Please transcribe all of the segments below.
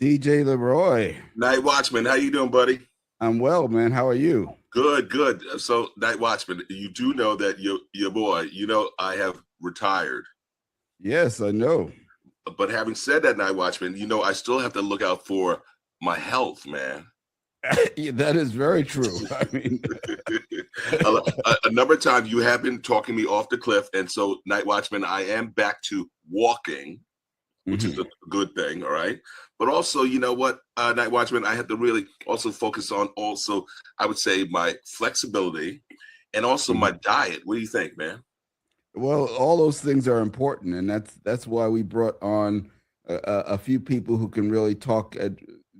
DJ LeRoy. Night Watchman, how you doing, buddy? I'm well, man. How are you? Good. So, Night Watchman, you do know that your boy, I have retired. Yes, I know. But having said that, Night Watchman, I still have to look out for my health, man. That is very true. I mean, a number of times you have been talking me off the cliff, and so Night Watchman, I am back to walking, which is a good thing, all right? But also, you know what, Night Watchman, I have to really also focus on I would say, my flexibility and also my diet. What do you think, man? Well, all those things are important, and that's why we brought on a few people who can really talk at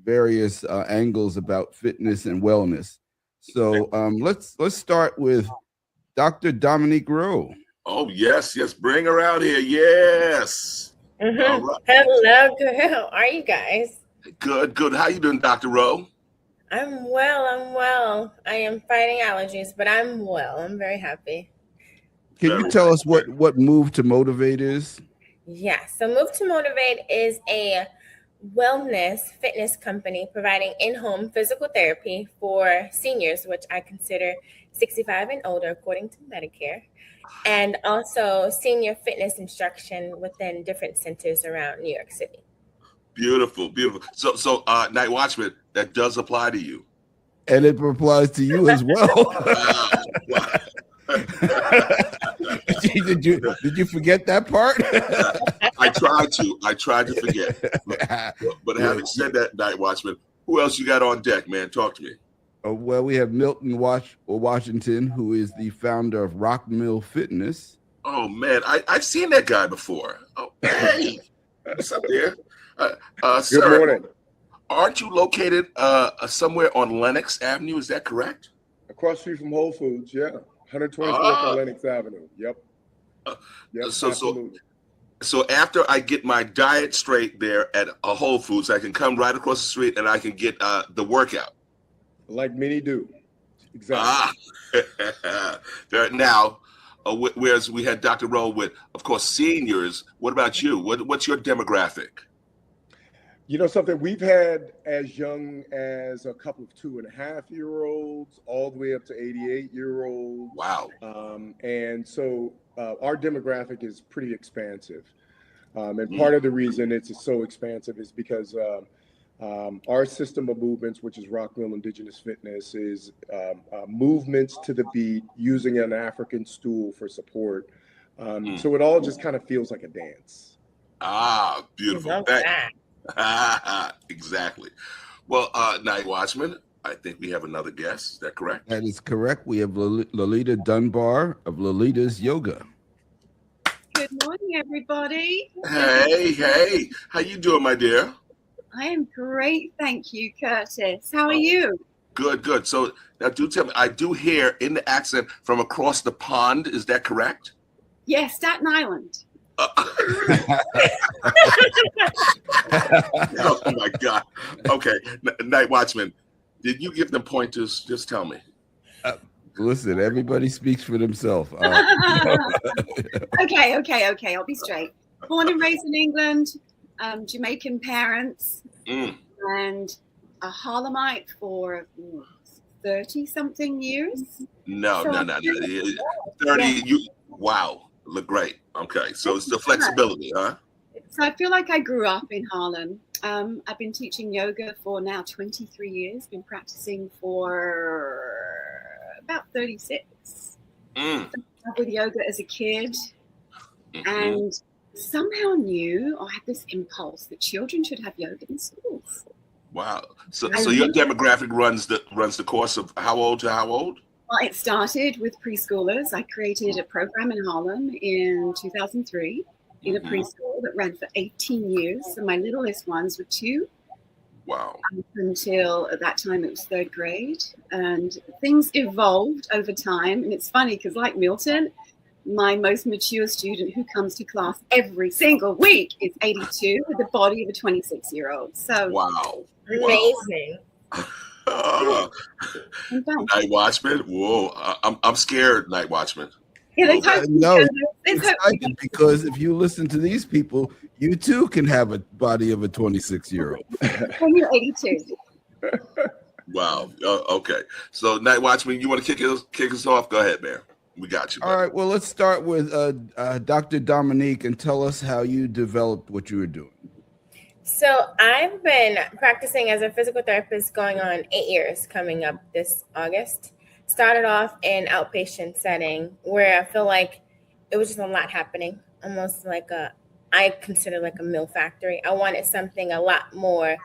various angles about fitness and wellness. So let's start with Dr. Dominique Rowe. Oh, yes, bring her out here, yes. Right. Hello, good. How are you guys? Good. How you doing, Dr. Rowe? I'm well. I am fighting allergies, but I'm well. I'm very happy. Can you tell us what Move to Motivate is? Yeah, so Move to Motivate is a wellness fitness company providing in-home physical therapy for seniors, which I consider 65 and older according to Medicare, and also senior fitness instruction within different centers around New York City. Beautiful. So Night Watchman, that does apply to you. And it applies to you as well. Did you forget that part? I tried to forget. But having said that, Night Watchman, who else you got on deck, man? Talk to me. Well, we have Milton Washington, who is the founder of Rokmil Fitness. Oh man, I've seen that guy before. Oh, hey, what's up there? Good sir, morning. Aren't you located somewhere on Lenox Avenue? Is that correct? Across the street from Whole Foods, yeah. 124th on Lenox Avenue. Yep. So after I get my diet straight there at a Whole Foods, I can come right across the street and I can get the workout. Like many do. Exactly. Now, whereas we had Dr. Rowe with, of course, seniors. What about you? What's your demographic? You know something, we've had as young as a couple of 2.5-year-olds all the way up to 88-year-olds. Wow. And so our demographic is pretty expansive. And part of the reason it's so expansive is because our system of movements, which is Rokmil Indigenous Fitness, is movements to the beat using an African stool for support. So it all just kind of feels like a dance. Ah, beautiful. Exactly. Well, Night Watchman, I think we have another guest. Is that correct? That is correct. We have Lalita Dunbar of Lalita's Yoga. Good morning, everybody. Hey. How you doing, my dear? I am great. Thank you, Curtis. How are you? Good. So now do tell me, I do hear in the accent from across the pond. Is that correct? Yes, Staten Island. Oh my God. Okay. Night Watchman, did you give them pointers? Just tell me. Listen, everybody speaks for themselves. Okay. I'll be straight. Born and raised in England, Jamaican parents, and a Harlemite for 30-something years. No. 30. Wow. Look great. Okay, so it's the flexibility, huh? So I feel like I grew up in Harlem. I've been teaching yoga for now 23 years, been practicing for about 36. Started with yoga as a kid, and somehow knew or had this impulse that children should have yoga in schools. Wow. So your demographic runs the course of how old to how old? Well, it started with preschoolers. I created a program in Harlem in 2003 in a preschool that ran for 18 years. So my littlest ones were 2. Wow. Until at that time it was 3rd grade. And things evolved over time. And it's funny because like Milton, my most mature student who comes to class every single week is 82 with the body of a 26-year-old. So wow. Amazing. Night Watchman, whoa! I'm scared, Night Watchman. Yeah, No, excited because if you listen to these people, you too can have a body of a 26-year-old. When you're 82. Wow. Okay. So, Night Watchman, you want to kick us off? Go ahead, man. We got you. Buddy. All right. Well, let's start with Dr. Dominique and tell us how you developed what you were doing. So I've been practicing as a physical therapist going on 8 years coming up this August. Started off in outpatient setting where I feel like it was just a lot happening, almost like I consider like a mill factory. I wanted something a lot more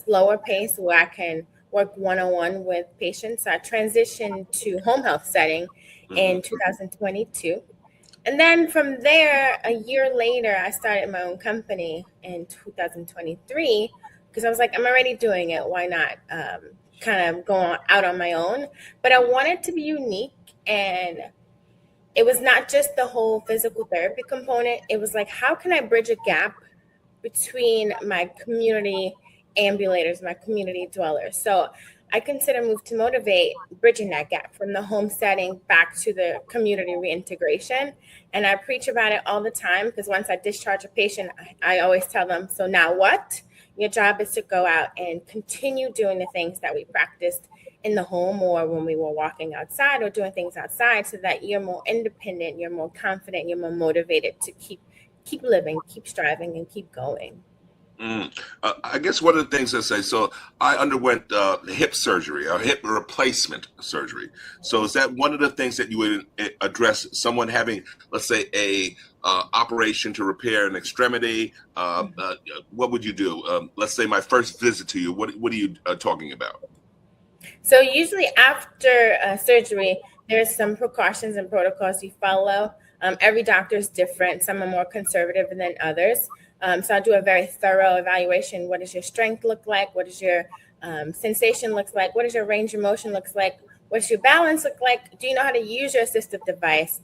slower pace where I can work one-on-one with patients. So I transitioned to home health setting in 2022. And then from there, a year later, I started my own company in 2023 because I was like, I'm already doing it. Why not kind of go out on my own? But I wanted to be unique. And it was not just the whole physical therapy component. It was like, how can I bridge a gap between my community ambulators, my community dwellers? So I consider Move to Motivate bridging that gap from the home setting back to the community reintegration. And I preach about it all the time because once I discharge a patient, I always tell them, so now what? Your job is to go out and continue doing the things that we practiced in the home or when we were walking outside or doing things outside so that you're more independent, you're more confident, you're more motivated to keep living, keep striving, and keep going. I guess one of the things I say, so I underwent hip surgery, or hip replacement surgery. So is that one of the things that you would address someone having, let's say, a operation to repair an extremity? What would you do? Let's say my first visit to you, what are you talking about? So usually after surgery, there's some precautions and protocols you follow. Every doctor is different. Some are more conservative than others. So I do a very thorough evaluation. What does your strength look like? What does your sensation looks like? What does your range of motion looks like? What does your balance look like? Do you know how to use your assistive device?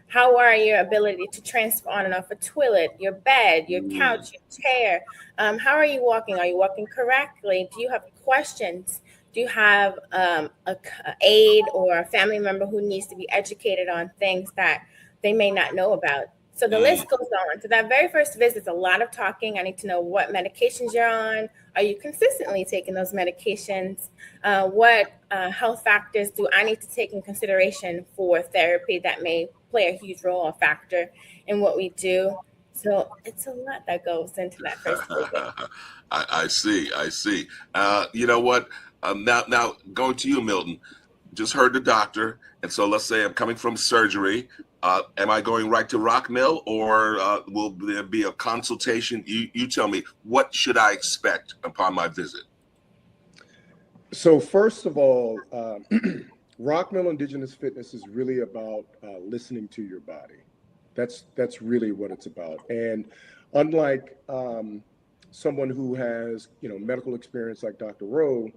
How are your ability to transfer on and off a toilet, your bed, your couch, your chair? How are you walking? Are you walking correctly? Do you have questions? Do you have a aide or a family member who needs to be educated on things that they may not know about? So the list goes on. So that very first visit is a lot of talking. I need to know what medications you're on. Are you consistently taking those medications? What health factors do I need to take in consideration for therapy that may play a huge role or factor in what we do? So it's a lot that goes into that first visit. I see. You know what? Now going to you, Milton. Just heard the doctor, and so let's say I'm coming from surgery. Am I going right to Rokmil, or will there be a consultation? You tell me, what should I expect upon my visit? So first of all, Rokmil Indigenous Fitness is really about listening to your body. That's really what it's about. And unlike someone who has medical experience like Dr. Rowe,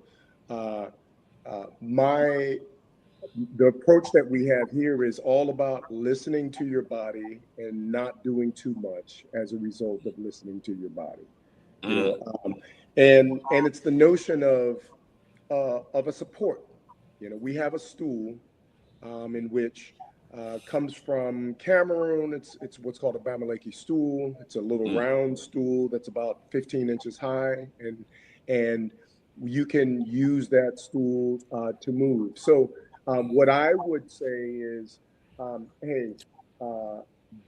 the approach that we have here is all about listening to your body and not doing too much as a result of listening to your body. And it's the notion of a support. We have a stool in which comes from Cameroon. It's what's called a Bamileke stool. It's a little round stool that's about 15 inches high, and you can use that stool to move. So what I would say is,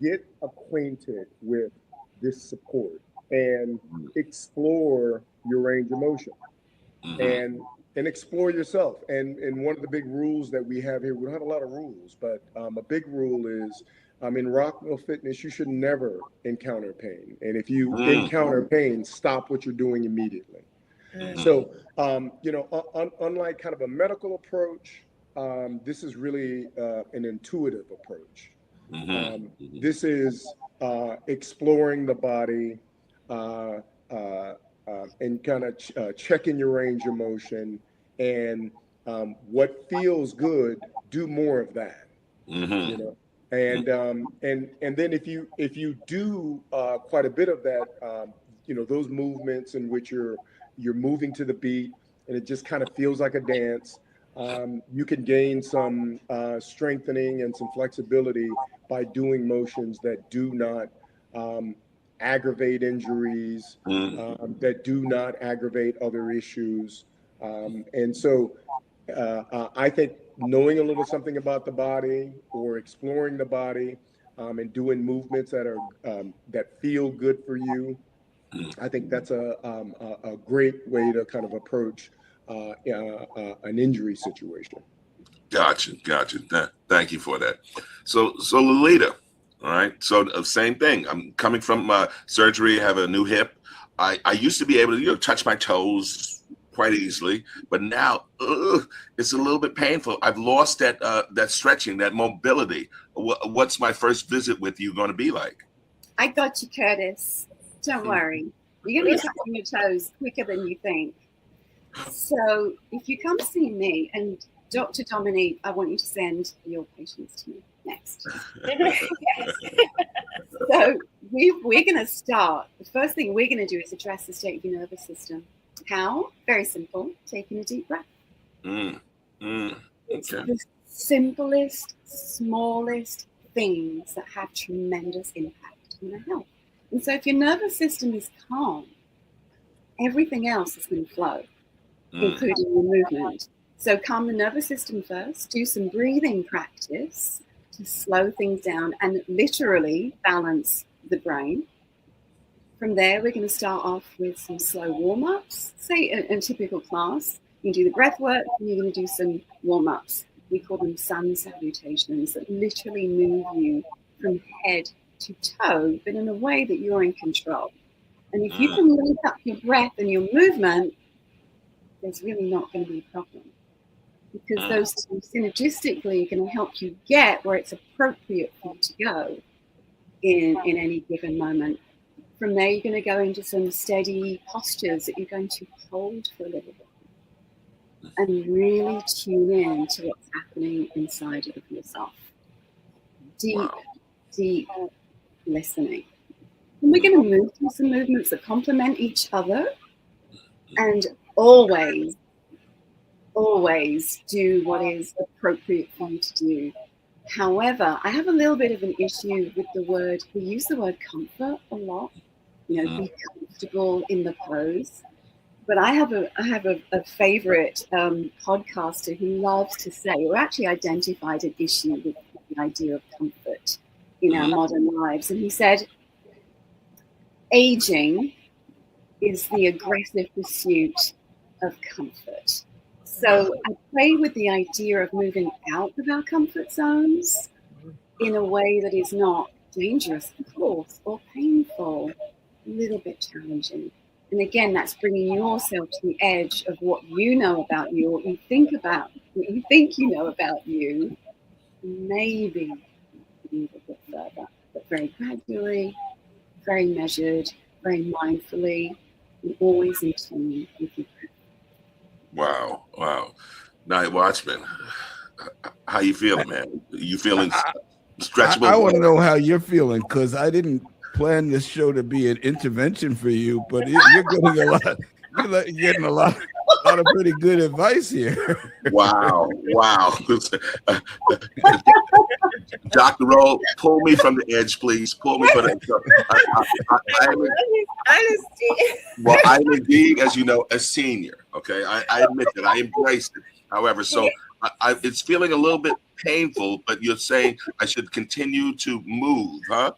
get acquainted with this support and explore your range of motion and explore yourself. And one of the big rules that we have here, we don't have a lot of rules, but a big rule is in Rokmil Fitness, you should never encounter pain. And if you encounter pain, stop what you're doing immediately. So, unlike kind of a medical approach, this is really an intuitive approach. This is exploring the body and kind of checking your range of motion, and what feels good, do more of that. And then if you do quite a bit of that, those movements in which you're moving to the beat and it just kind of feels like a dance, you can gain some strengthening and some flexibility by doing motions that do not aggravate injuries, that do not aggravate other issues. And so I think knowing a little something about the body or exploring the body and doing movements that are that feel good for you, I think that's a great way to kind of approach an injury situation. Gotcha. Thank you for that. So Lalita, all right. So same thing. I'm coming from surgery. I have a new hip. I used to be able to touch my toes quite easily, but now it's a little bit painful. I've lost that stretching, that mobility. What's my first visit with you going to be like? I got you, Curtis. Don't worry. You're going to be touching your toes quicker than you think. So if you come see me, and Dr. Dominique, I want you to send your patients to me next. So we're going to start. The first thing we're going to do is address the state of your nervous system. How? Very simple. Taking a deep breath. It's the simplest, smallest things that have tremendous impact on our health. And so if your nervous system is calm, everything else is going to flow, including your movement. So calm the nervous system first, do some breathing practice to slow things down and literally balance the brain. From there, we're going to start off with some slow warm-ups. Say in a typical class, you do the breath work and you're going to do some warm-ups. We call them sun salutations that literally move you from head to toe, but in a way that you're in control. And if you can link up your breath and your movement, there's really not going to be a problem. Because those two synergistically are going to help you get where it's appropriate for you to go in any given moment. From there, you're going to go into some steady postures that you're going to hold for a little bit and really tune in to what's happening inside of yourself. Deep listening. And we're going to move through some movements that complement each other and always do what is appropriate for you to do. However, I have a little bit of an issue with we use the word comfort a lot. Be comfortable in the pose. But I have a favorite podcaster who loves to say, or actually identified an issue with the idea of comfort in our modern lives. And he said, aging is the aggressive pursuit of comfort. So I play with the idea of moving out of our comfort zones in a way that is not dangerous, of course, or painful, a little bit challenging. And again, that's bringing yourself to the edge of what you know about you, what you think you know about you, maybe move a bit further, but very gradually, very measured, very mindfully, and always in tune with your breath. Wow. NightWatchman, how you feeling, man? You feeling stretchable? I want to know how you're feeling, because I didn't plan this show to be an intervention for you, but you're getting a lot. You're getting a lot of pretty good advice here. Wow. Dr. Rowe, pull me from the edge, please. Pull me from the edge. Well, I'm indeed, as you know, a senior. Okay, I admit that. I embrace it. However, so it's feeling a little bit painful, but you're saying I should continue to move, huh?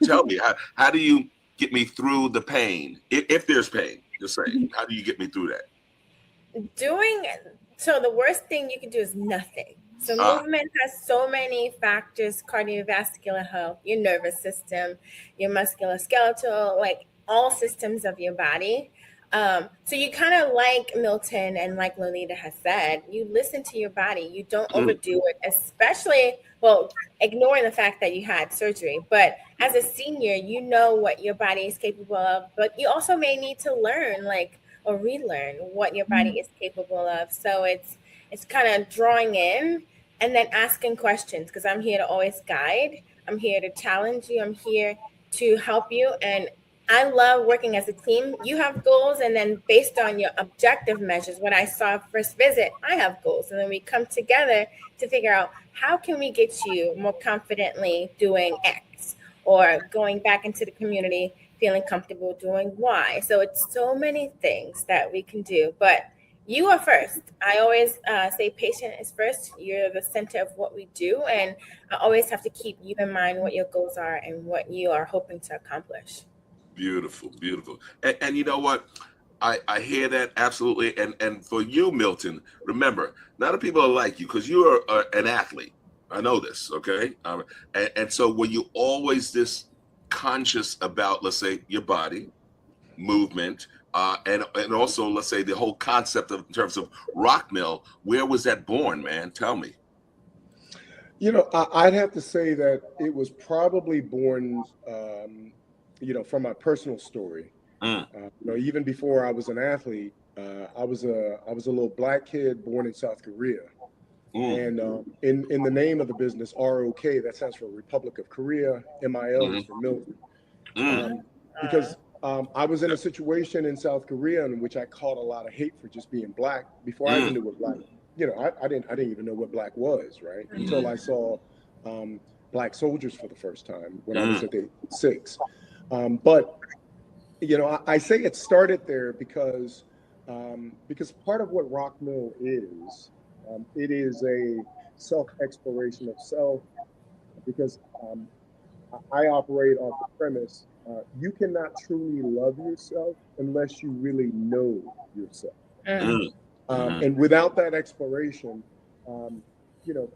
Tell me, how do you get me through the pain? If there's pain, just saying, how do you get me through that? So the worst thing you can do is nothing. So movement has so many factors: cardiovascular health, your nervous system, your musculoskeletal, like all systems of your body. So you kind of, like Milton and like Lalita has said, you listen to your body. You don't overdo it, especially, ignoring the fact that you had surgery. But as a senior, you know what your body is capable of, but you also may need to learn, or relearn what your body is capable of. So it's kind of drawing in and then asking questions, because I'm here to always guide. I'm here to challenge you. I'm here to help you and I love working as a team. You have goals, and then based on your objective measures, what I saw first visit, I have goals. And then we come together to figure out how can we get you more confidently doing X, or going back into the community feeling comfortable doing Y. So it's so many things that we can do, but you are first. I always say patient is first. You're the center of what we do. And I always have to keep you in mind what your goals are and what you are hoping to accomplish. Beautiful, beautiful. And you know what? I hear that absolutely. And for you, Milton, remember, not a people are like you because you are an athlete. I know this, okay? And so were you always this conscious about, let's say, your body, movement, and also, let's say, the whole concept of in terms of Rokmil? Where was that born, man? Tell me. You know, I'd have to say that it was probably born, you know, from my personal story. You know, even before I was an athlete, I was a little black kid born in South Korea. And in the name of the business, ROK, that stands for Republic of Korea. MIL is for Milton. Because I was in a situation in South Korea in which I caught a lot of hate for just being black before I even knew what black. You know, I didn't even know what black was, right? Until I saw black soldiers for the first time when I was at the age of 6. But you know, I say it started there because part of what Rokmil is, it is a self-exploration of self. Because I operate off the premise, you cannot truly love yourself unless you really know yourself. And without that exploration, you know,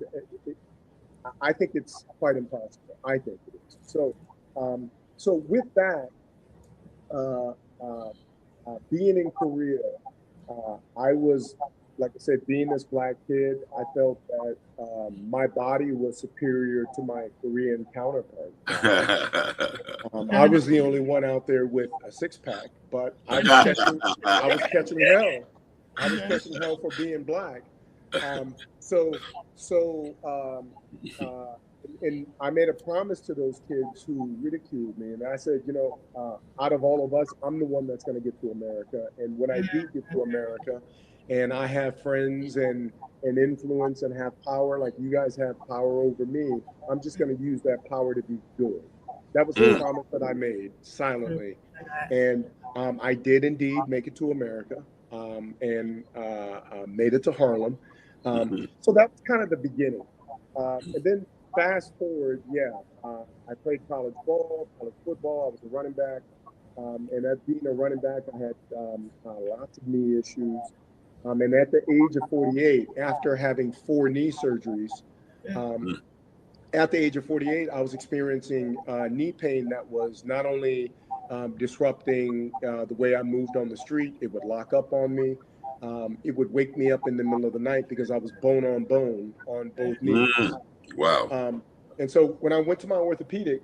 I think it's quite impossible. I think it is. So, so with that, being in Korea, I was, like I said, being this black kid, I felt that my body was superior to my Korean counterpart. I was the only one out there with a 6-pack, but I was catching hell. I was catching hell for being black. And I made a promise to those kids who ridiculed me. And I said, you know, out of all of us, I'm the one that's going to get to America. And when I do get to America and I have friends and influence and have power, like you guys have power over me, I'm just going to use that power to be good. That was the promise that I made silently. And I did indeed make it to America and made it to Harlem. So that was kind of the beginning. And then fast forward, I played college ball, college football. I was a running back. And as being a running back, I had lots of knee issues. And at the age of 48, after having 4 knee surgeries, at the age of 48, I was experiencing knee pain that was not only disrupting the way I moved on the street, it would lock up on me. It would wake me up in the middle of the night because I was bone on bone on both knees. Wow. And so when I went to my orthopedic,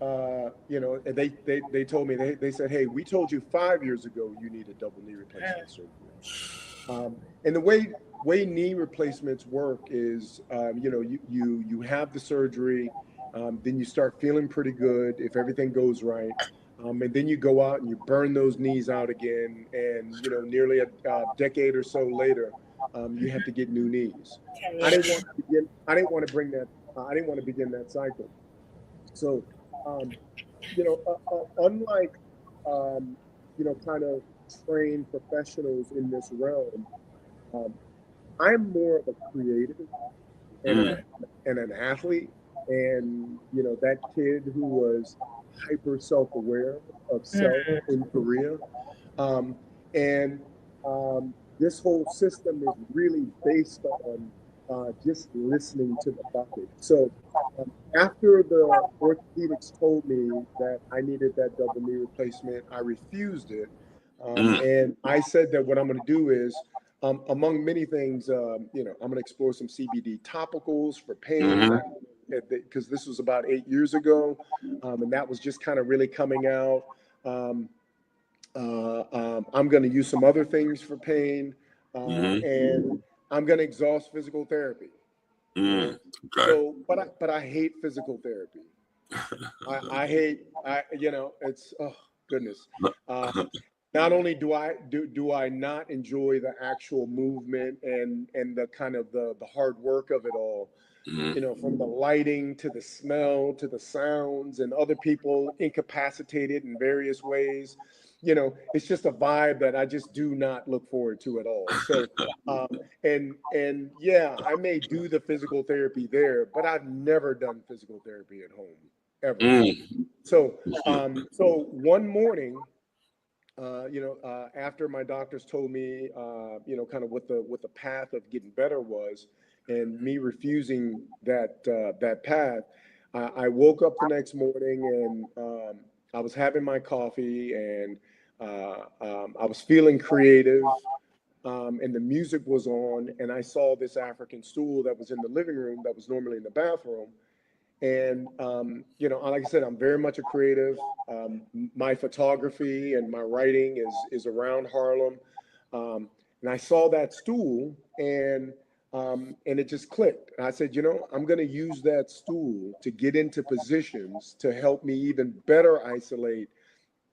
you know, they told me, they said, hey, we told you 5 years ago you need a double knee replacement surgery. And the way knee replacements work is, you know, you have the surgery, then you start feeling pretty good if everything goes right. And then you go out and you burn those knees out again. And, you know, nearly a decade or so later, you have to get new knees. I didn't want to begin that cycle. So, you know, unlike, you know, kind of trained professionals in this realm, I'm more of a creative and an athlete. And, you know, that kid who was hyper self-aware of self in Korea. This whole system is really based on just listening to the bucket. So after the orthopedics told me that I needed that double knee replacement, I refused it. And I said that what I'm going to do is, among many things, you know, I'm going to explore some CBD topicals for pain, because this was about 8 years ago, and that was just kind of really coming out. I'm going to use some other things for pain, and I'm going to exhaust physical therapy. Okay. So, but I hate physical therapy. You know, it's goodness. Not only do I not enjoy the actual movement and the kind of the hard work of it all, you know, from the lighting to the smell to the sounds and other people incapacitated in various ways. You know, it's just a vibe that I just do not look forward to at all. So, and yeah, I may do the physical therapy there, but I've never done physical therapy at home ever. So, so one morning, after my doctors told me, kind of what the path of getting better was, and me refusing that path, I woke up the next morning and I was having my coffee and I was feeling creative, and the music was on, and I saw this African stool that was in the living room that was normally in the bathroom. And, like I said, I'm very much a creative. My photography and my writing is around Harlem. And I saw that stool and it just clicked. And I said, I'm going to use that stool to get into positions to help me even better isolate,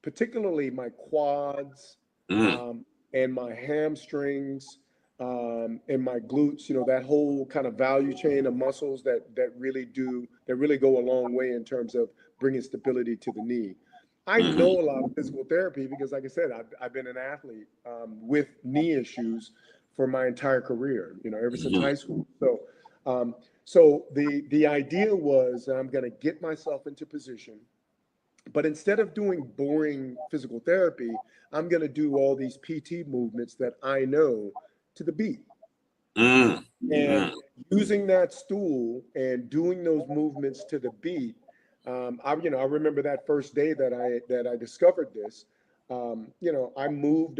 particularly my quads, and my hamstrings, and my glutes, that whole kind of value chain of muscles that really go a long way in terms of bringing stability to the knee. I know a lot of physical therapy because, like I said, I've been an athlete with knee issues for my entire career, ever since high school. So the idea was that I'm going to get myself into position, but instead of doing boring physical therapy, I'm going to do all these PT movements that I know to the beat. And using that stool and doing those movements to the beat, I remember that first day that I discovered this. I moved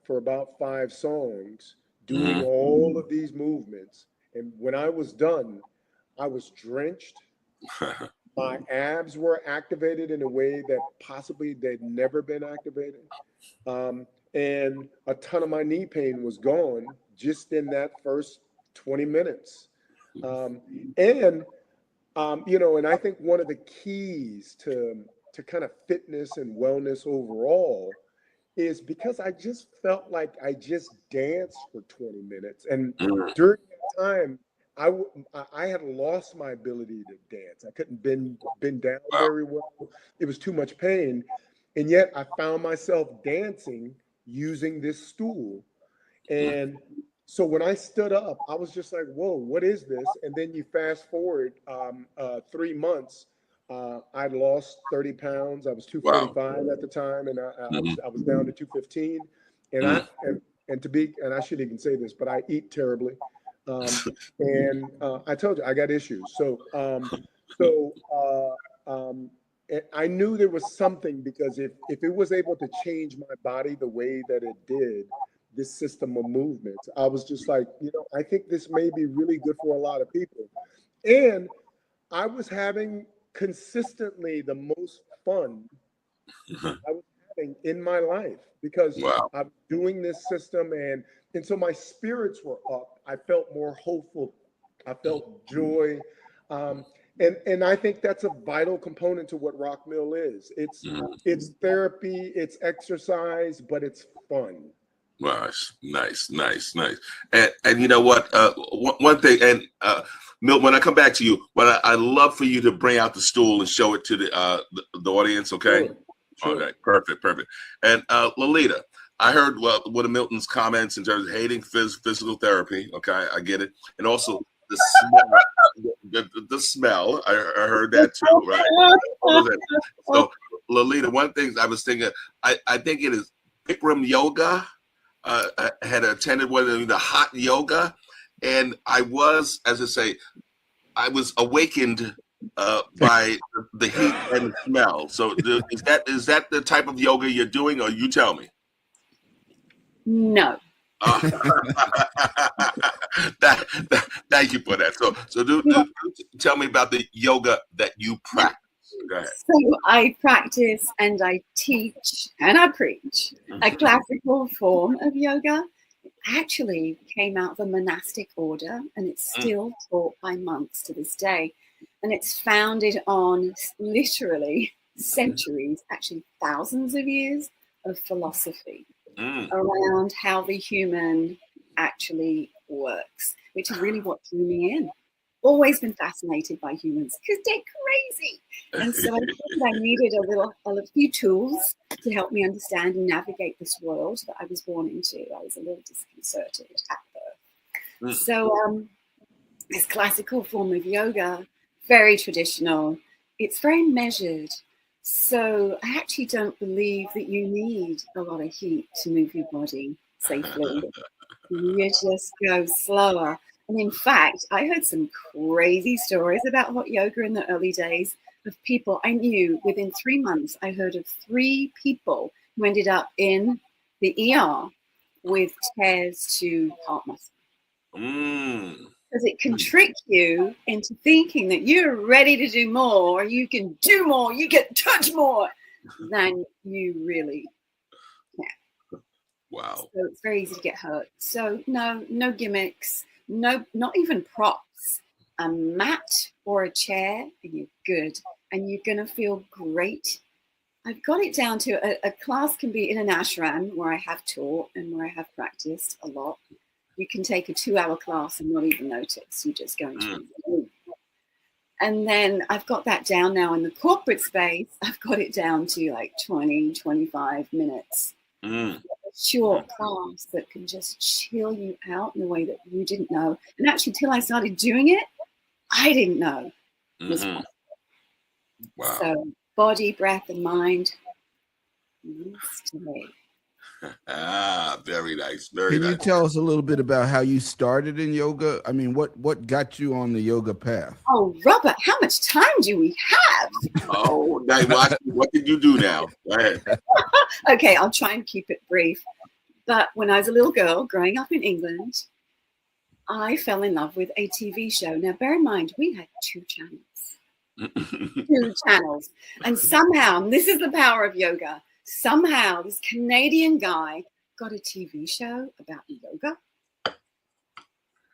for about 5 songs doing all of these movements, and when I was done, I was drenched. My abs were activated in a way that possibly they'd never been activated. And a ton of my knee pain was gone just in that first 20 minutes. And I think one of the keys to kind of fitness and wellness overall is because I just felt like I just danced for 20 minutes. And during that time, I had lost my ability to dance. I couldn't bend down very well. It was too much pain. And yet I found myself dancing using this stool. And so when I stood up, I was just like, whoa, what is this? And then you fast forward 3 months, I'd lost 30 pounds. I was 245 at the time, and I was down to 215. And I shouldn't even say this, but I eat terribly. And I told you I got issues. So I knew there was something, because if it was able to change my body the way that it did, this system of movement, I was just like, I think this may be really good for a lot of people. And I was having consistently the most fun I was having in my life, because I'm doing this system, and so my spirits were up. I felt more hopeful. I felt joy. And I think that's a vital component to what Rokmil is. It's therapy, it's exercise, but it's fun. Nice. And you know what? One thing, and Milton, when I come back to you, what I love for you to bring out the stool and show it to the audience. Okay. Sure. Okay. Perfect. And Lalita, I heard one of Milton's comments in terms of hating physical therapy. Okay, I get it, and also the smell. The smell. I heard that too, right? So, Lalita, one thing I was thinking, I think it is Bikram yoga. I had attended one of the hot yoga, and I was, as I say, I was awakened by the heat and the smell. So is that the type of yoga you're doing, or you tell me? No. Thank you for that. So do tell me about the yoga that you practice. Go ahead. So I practice and I teach and I preach a classical form of yoga. It actually came out of a monastic order, and it's still taught by monks to this day. And it's founded on literally centuries, actually thousands of years of philosophy around how the human actually works, which is really what drew me in. Always been fascinated by humans because they're crazy. And so I thought I needed a few tools to help me understand and navigate this world that I was born into. I was a little disconcerted at birth. So this classical form of yoga, very traditional, it's very measured. So I actually don't believe that you need a lot of heat to move your body safely. You just go slower. And in fact, I heard some crazy stories about hot yoga in the early days of people I knew. Within 3 months, I heard of 3 people who ended up in the ER with tears to heart muscle. Because it can trick you into thinking that you're ready to do more, you can do more, you can touch more than you really can. Wow. So it's very easy to get hurt. So no gimmicks. No, not even props. A mat or a chair, and you're good. And you're going to feel great. I've got it down to a class can be in an ashram where I have taught and where I have practiced a lot. You can take a 2-hour class and not even notice. You just go into it. And then I've got that down now in the corporate space. I've got it down to like 20, 25 minutes. A short class that can just chill you out in a way that you didn't know. And actually, till I started doing it, I didn't know it was possible. Wow. So body, breath, and mind. Very nice. Very Can nice. you tell us a little bit about how you started in yoga? I mean, what got you on the yoga path? Oh, Robert, how much time do we have? Oh, NightWatchman, what did you do now? Go ahead. Okay, I'll try and keep it brief. But when I was a little girl growing up in England, I fell in love with a TV show. Now, bear in mind, we had 2 channels. 2 channels. And somehow, and this is the power of yoga, somehow this Canadian guy got a TV show about yoga.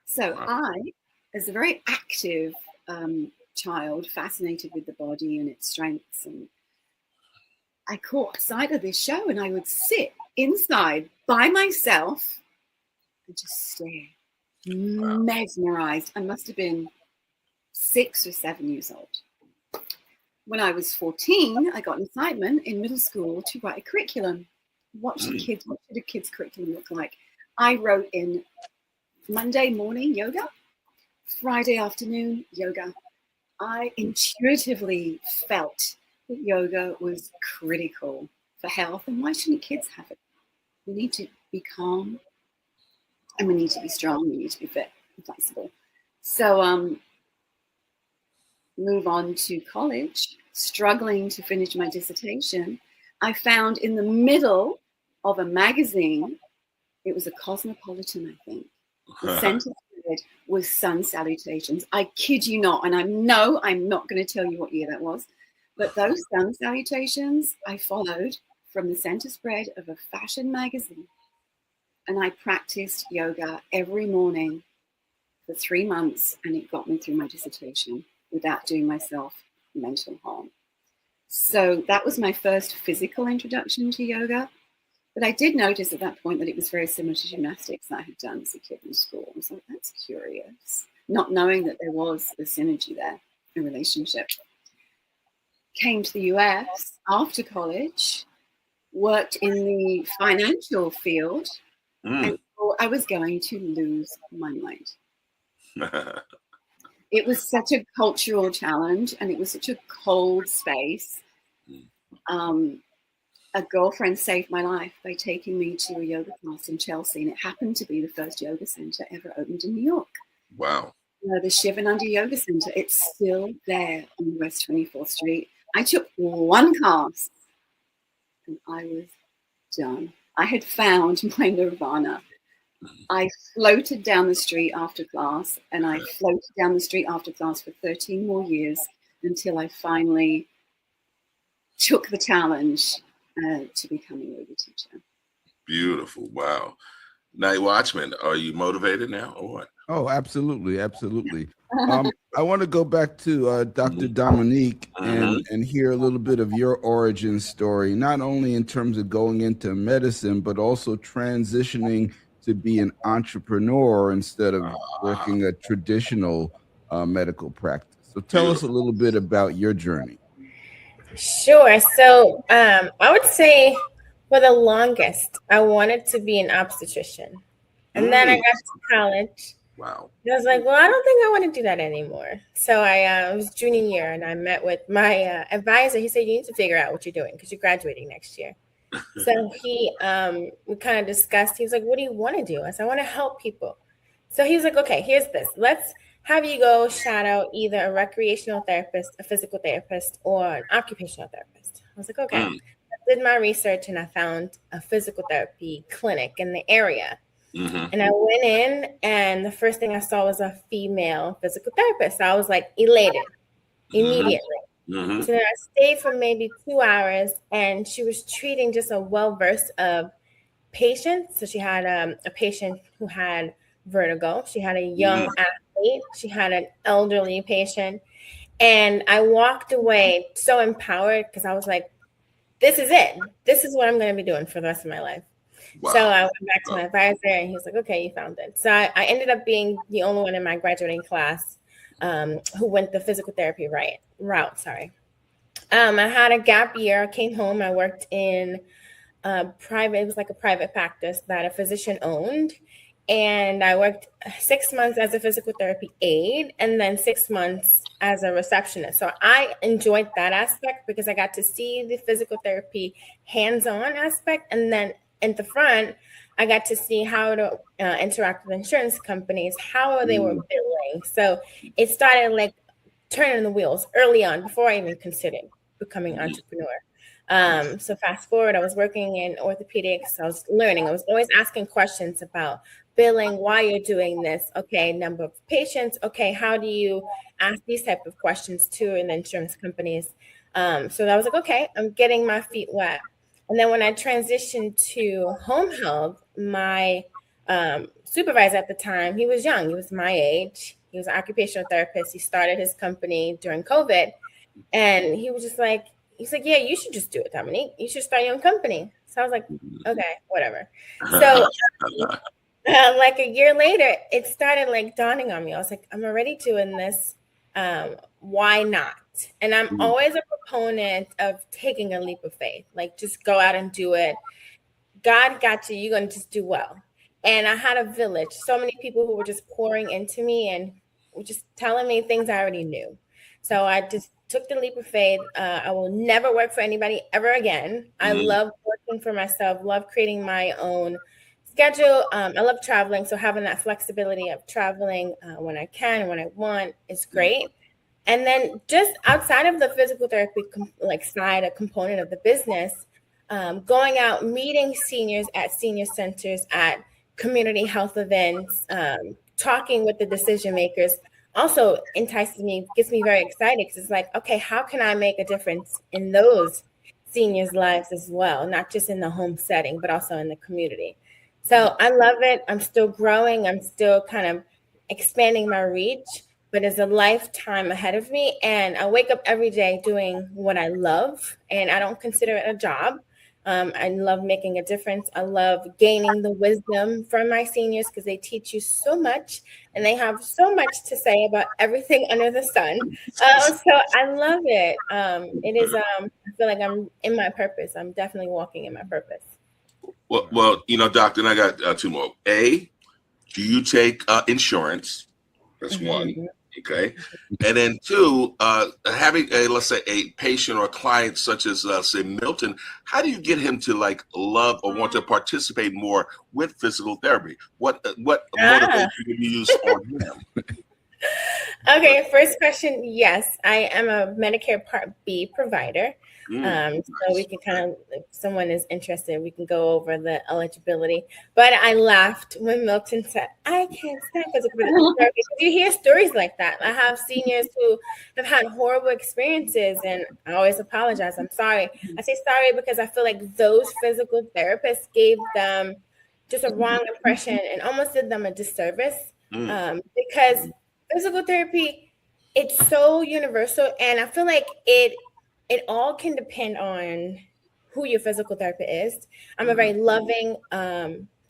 So I, as a very active child, fascinated with the body and its strengths, and I caught sight of this show, and I would sit inside by myself and just stare, mesmerized. I must have been 6 or 7 years old. When I was 14, I got an assignment in middle school to write a curriculum. What should a kid's curriculum look like? I wrote in Monday morning yoga, Friday afternoon yoga. I intuitively felt that yoga was critical for health, and why shouldn't kids have it? We need to be calm, and we need to be strong. We need to be fit and flexible. So move on to college, struggling to finish my dissertation. I found in the middle of a magazine, it was a Cosmopolitan, I think. The center was sun salutations. I kid you not, and I'm not going to tell you what year that was, but those sun salutations I followed from the center spread of a fashion magazine, and I practiced yoga every morning for 3 months, and it got me through my dissertation without doing myself mental harm. So that was my first physical introduction to yoga. But I did notice at that point that it was very similar to gymnastics that I had done as a kid in school. I was like, that's curious, not knowing that there was a synergy there, a relationship. Came to the US after college, worked in the financial field, and thought I was going to lose my mind. It was such a cultural challenge, and it was such a cold space. A girlfriend saved my life by taking me to a yoga class in Chelsea, and it happened to be the first yoga center ever opened in New York. Wow. The Shivananda Yoga Center, it's still there on West 24th Street. I took 1 class, and I was done. I had found my nirvana. I floated down the street after class, and I floated down the street after class for 13 more years until I finally took the challenge to become a yoga teacher. Beautiful. Wow. NightWatchman, are you motivated now or what? Oh, absolutely. Absolutely. I want to go back to Dr. Dominique and hear a little bit of your origin story, not only in terms of going into medicine, but also transitioning to be an entrepreneur instead of working a traditional medical practice. So tell us a little bit about your journey. Sure. So I would say for the longest, I wanted to be an obstetrician. And then I got to college. Wow. And I was like, well, I don't think I want to do that anymore. So I was junior year and I met with my advisor. He said, you need to figure out what you're doing because you're graduating next year. So we kind of discussed. He was like, what do you want to do? I said, I want to help people. So he was like, okay, here's this. Let's have you go shadow either a recreational therapist, a physical therapist, or an occupational therapist. I was like, okay. I did my research and I found a physical therapy clinic in the area. And I went in and the first thing I saw was a female physical therapist. So I was like elated immediately. So then I stayed for maybe 2 hours and she was treating just a well-versed of patients. So she had a patient who had vertigo. She had a young athlete. She had an elderly patient. And I walked away so empowered because I was like, this is it. This is what I'm going to be doing for the rest of my life. Wow. So I went back to my advisor and he was like, okay, you found it. So I ended up being the only one in my graduating class who went the physical therapy route. I had a gap year. I came home. I worked in it was like a private practice that a physician owned. And I worked 6 months as a physical therapy aide and then 6 months as a receptionist. So I enjoyed that aspect because I got to see the physical therapy hands-on aspect. And then in the front, I got to see how to interact with insurance companies, how they were billing. So it started like turning the wheels early on before I even considered becoming an entrepreneur. So fast forward, I was working in orthopedics. I was learning. I was always asking questions about billing, why you're doing this. Okay, number of patients. Okay, how do you ask these type of questions to in the insurance companies? So I was like, okay, I'm getting my feet wet. And then when I transitioned to home health, my supervisor at the time, he was young. He was my age. He was an occupational therapist. He started his company during COVID. And he was just like, he's like, yeah, you should just do it, Dominique. You should start your own company. So I was like, okay, whatever. So like a year later, it started like dawning on me. I was like, I'm already doing this. Why not? And I'm always a proponent of taking a leap of faith. Like, just go out and do it. God got you. You're going to just do well. And I had a village, so many people who were just pouring into me and were just telling me things I already knew. So I just took the leap of faith. I will never work for anybody ever again. I love working for myself, love creating my own schedule. I love traveling. So having that flexibility of traveling when I can, when I want is great. And then just outside of the physical therapy side, a component of the business, going out, meeting seniors at senior centers, at community health events, talking with the decision makers also entices me, gets me very excited because it's like, okay, how can I make a difference in those seniors' lives as well? Not just in the home setting, but also in the community. So I love it. I'm still growing. I'm still kind of expanding my reach, but there's a lifetime ahead of me. And I wake up every day doing what I love, and I don't consider it a job. I love making a difference. I love gaining the wisdom from my seniors because they teach you so much and they have so much to say about everything under the sun. So I love it. It is, I feel like I'm in my purpose. I'm definitely walking in my purpose. Well, Doctor, and I got two more. A, do you take insurance? That's one. Okay. And then two, having let's say a patient or a client such as say Milton, how do you get him to like love or want to participate more with physical therapy? What motivation do you use on him? Okay, first question, yes, I am a Medicare Part B provider. So we can kind of, if someone is interested, we can go over the eligibility. But I laughed when Milton said, I can't stand physical therapy. You hear stories like that. I have seniors who have had horrible experiences, and I always apologize. I'm sorry. I say sorry because I feel like those physical therapists gave them just a wrong impression and almost did them a disservice because physical therapy, it's so universal, and I feel like it all can depend on who your physical therapist is. I'm a very loving,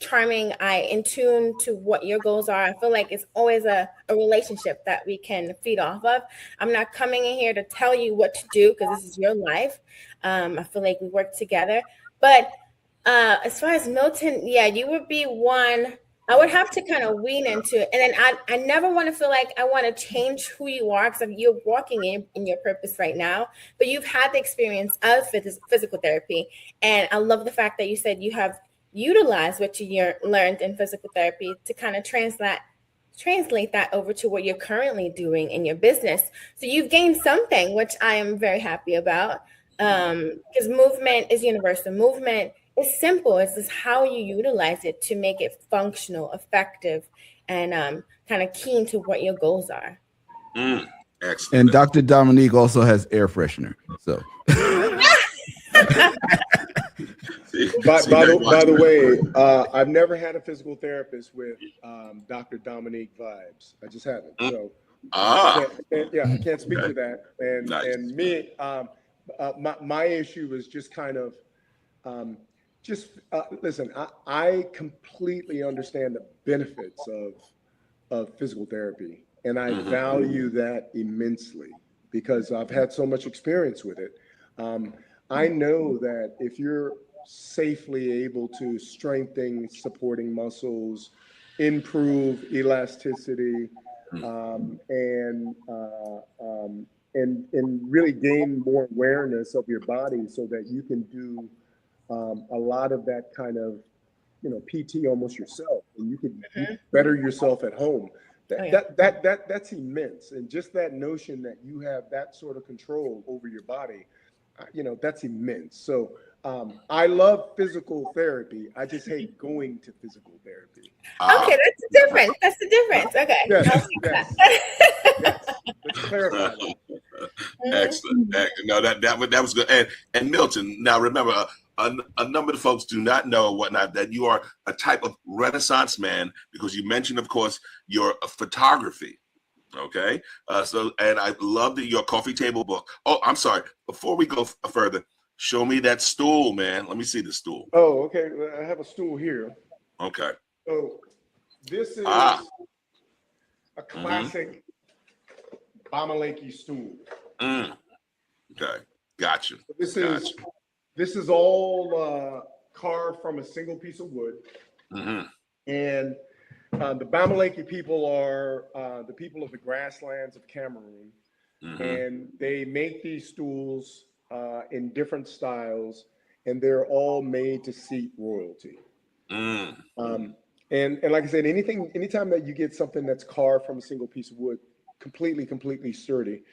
charming, I in tune to what your goals are. I feel like it's always a relationship that we can feed off of. I'm not coming in here to tell you what to do because this is your life. I feel like we work together. But as far as Milton, yeah, you would be one I would have to kind of wean into it. And then I never want to feel like I want to change who you are because you're walking in your purpose right now. But you've had the experience of physical therapy. And I love the fact that you said you have utilized what you learned in physical therapy to kind of translate that over to what you're currently doing in your business. So you've gained something, which I am very happy about, because movement is universal. Movement is simple. It's just how you utilize it to make it functional, effective, and kind of keen to what your goals are. Excellent. And Dr. Dominique also has air freshener. So. By the way, I've never had a physical therapist with Dr. Dominique vibes. I just haven't. So I can't speak to that. And nice. And me, my issue is just kind of listen. I completely understand the benefits of physical therapy, and I value that immensely because I've had so much experience with it. I know that if you're safely able to strengthen supporting muscles, improve elasticity, and really gain more awareness of your body so that you can do a lot of that kind of, PT almost yourself, and you can better yourself at home. That's immense. And just that notion that you have that sort of control over your body, that's immense. So I love physical therapy. I just hate going to physical therapy. Okay, that's the difference. That's the difference. Okay. Yes. Let's clarify that. Excellent. No, that was good. And Milton, now remember, a number of folks do not know or whatnot that you are a type of Renaissance man because you mentioned, of course, your photography. Okay. And I love your coffee table book. Oh, I'm sorry. Before we go further, show me that stool, man. Let me see the stool. Oh, okay. I have a stool here. Okay. So this is a classic Bamaleki stool. Okay. Gotcha. So this is all carved from a single piece of wood. And the Bamaleki people are the people of the grasslands of Cameroon. And they make these stools in different styles, and they're all made to seat royalty. And like I said, anytime that you get something that's carved from a single piece of wood, completely sturdy.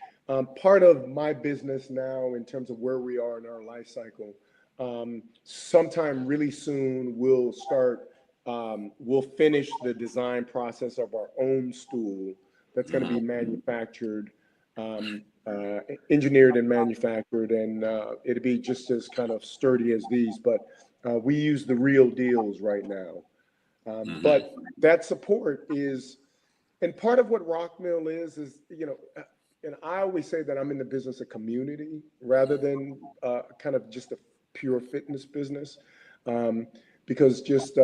Part of my business now, in terms of where we are in our life cycle, sometime really soon we'll finish the design process of our own stool that's going to be manufactured, engineered and manufactured, and it'll be just as kind of sturdy as these, but we use the real deals right now. But that support is, and part of what Rokmil is, and I always say that I'm in the business of community rather than kind of just a pure fitness business. Because just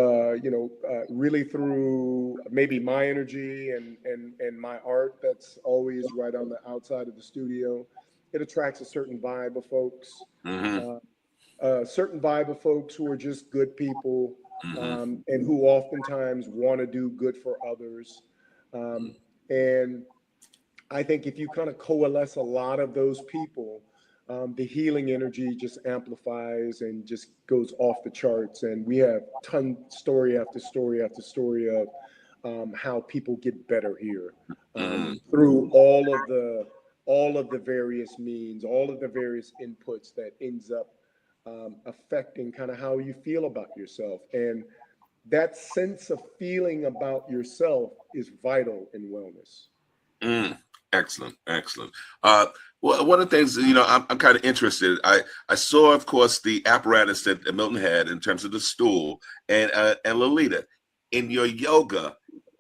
really through maybe my energy and my art that's always right on the outside of the studio, it attracts a certain vibe of folks, a certain vibe of folks who are just good people, and who oftentimes want to do good for others. And I think if you kind of coalesce a lot of those people, the healing energy just amplifies and just goes off the charts. And we have story after story after story of how people get better here through all of the various means, all of the various inputs that ends up affecting kind of how you feel about yourself. And that sense of feeling about yourself is vital in wellness. Excellent. Well, one of the things, I'm kind of interested. I saw, of course, the apparatus that Milton had in terms of the stool, and Lalita, in your yoga,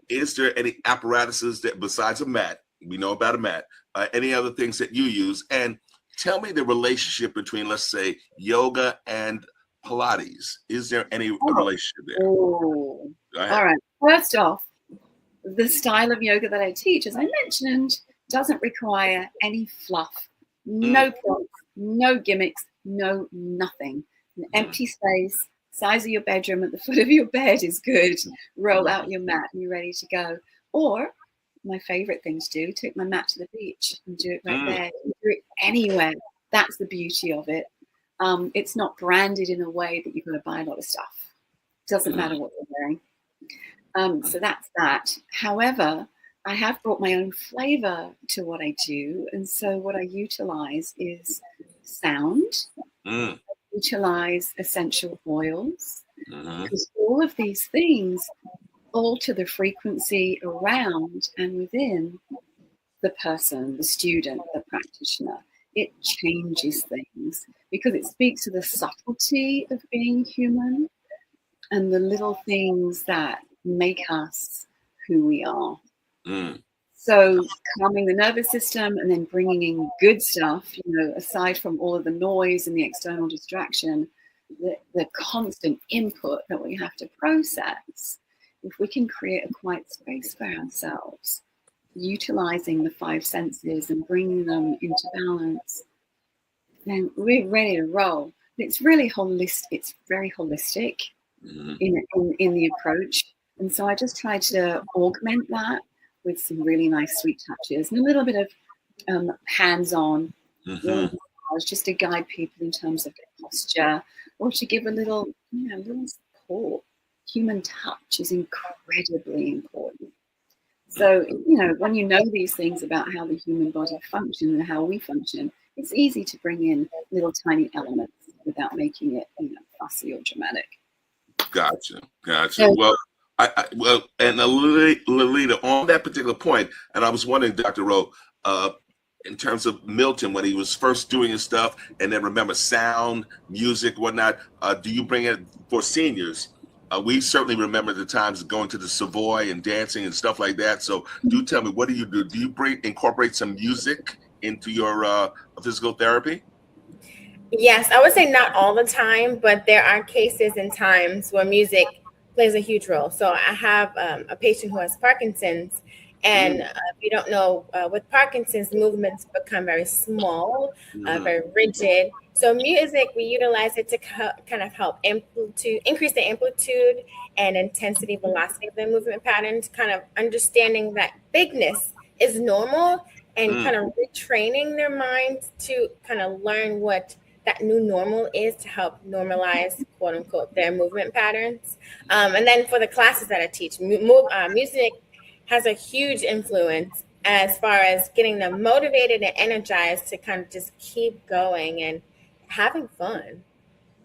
is there any apparatuses that besides a mat, we know about a mat, any other things that you use? And tell me the relationship between, let's say, yoga and Pilates. Is there any relationship there? Oh. All right. First off, the style of yoga that I teach, as I mentioned, doesn't require any fluff, no props, no gimmicks, no nothing. An empty space, size of your bedroom at the foot of your bed is good. Roll out your mat and you're ready to go. Or my favorite thing to do, take my mat to the beach and do it right there. Do it anywhere. That's the beauty of it. It's not branded in a way that you've got to buy a lot of stuff. It doesn't matter what you're wearing. So that's that. However, I have brought my own flavor to what I do. And so what I utilize is sound, utilize essential oils, because all of these things alter the frequency around and within the person, the student, the practitioner. It changes things because it speaks to the subtlety of being human and the little things that make us who we are. So calming the nervous system and then bringing in good stuff, aside from all of the noise and the external distraction, the constant input that we have to process. If we can create a quiet space for ourselves, utilizing the 5 senses and bringing them into balance, then we're ready to roll. It's really holistic. It's very holistic in the approach. And so I just try to augment that with some really nice sweet touches and a little bit of hands-on, just to guide people in terms of their posture or to give a little support. Human touch is incredibly important. So, when you know these things about how the human body functions and how we function, it's easy to bring in little tiny elements without making it, fussy or dramatic. Gotcha. So, and Lalita, on that particular point, and I was wondering, Dr. Rowe, in terms of Milton, when he was first doing his stuff, and then remember sound, music, whatnot, do you bring it for seniors? We certainly remember the times going to the Savoy and dancing and stuff like that. So do tell me, what do you do? Do you incorporate some music into your physical therapy? Yes, I would say not all the time, but there are cases and times where music plays a huge role. So I have a patient who has Parkinson's, and if you don't know, with Parkinson's, movements become very small, very rigid. So music, we utilize it to kind of help increase the amplitude and intensity, velocity of the movement patterns, kind of understanding that bigness is normal and kind of retraining their minds to kind of learn what that new normal is to help normalize, quote unquote, their movement patterns. And then for the classes that I teach, music has a huge influence as far as getting them motivated and energized to kind of just keep going and having fun.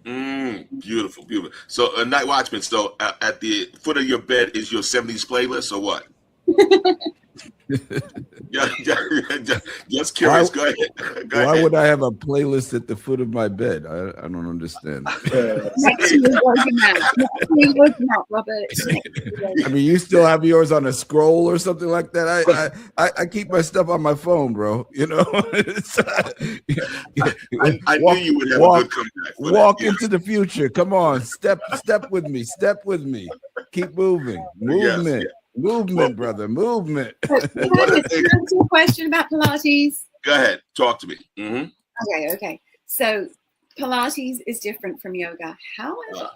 Beautiful. So NightWatchman, so at the foot of your bed is your 70s playlist or what? Just curious. Go ahead. Why would I have a playlist at the foot of my bed? I don't understand. I mean, you still have yours on a scroll or something like that. I keep my stuff on my phone, bro. I knew you would have a good comeback. Walk into the future. Come on, step with me. Keep moving. Movement. Yes. Movement, brother, movement. A question about Pilates. Go ahead, talk to me. Okay. So Pilates is different from yoga. However,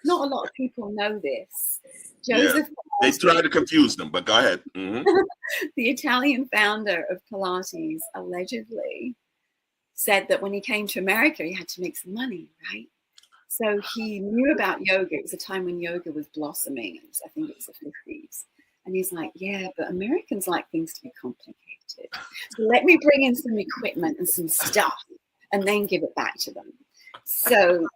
not a lot of people know this. Joseph, they try to confuse them, but go ahead. The Italian founder of Pilates allegedly said that when he came to America, he had to make some money, right? So he knew about yoga. It was a time when yoga was blossoming. I think it was the 50s. And he's like, yeah, but Americans like things to be complicated. So let me bring in some equipment and some stuff and then give it back to them. So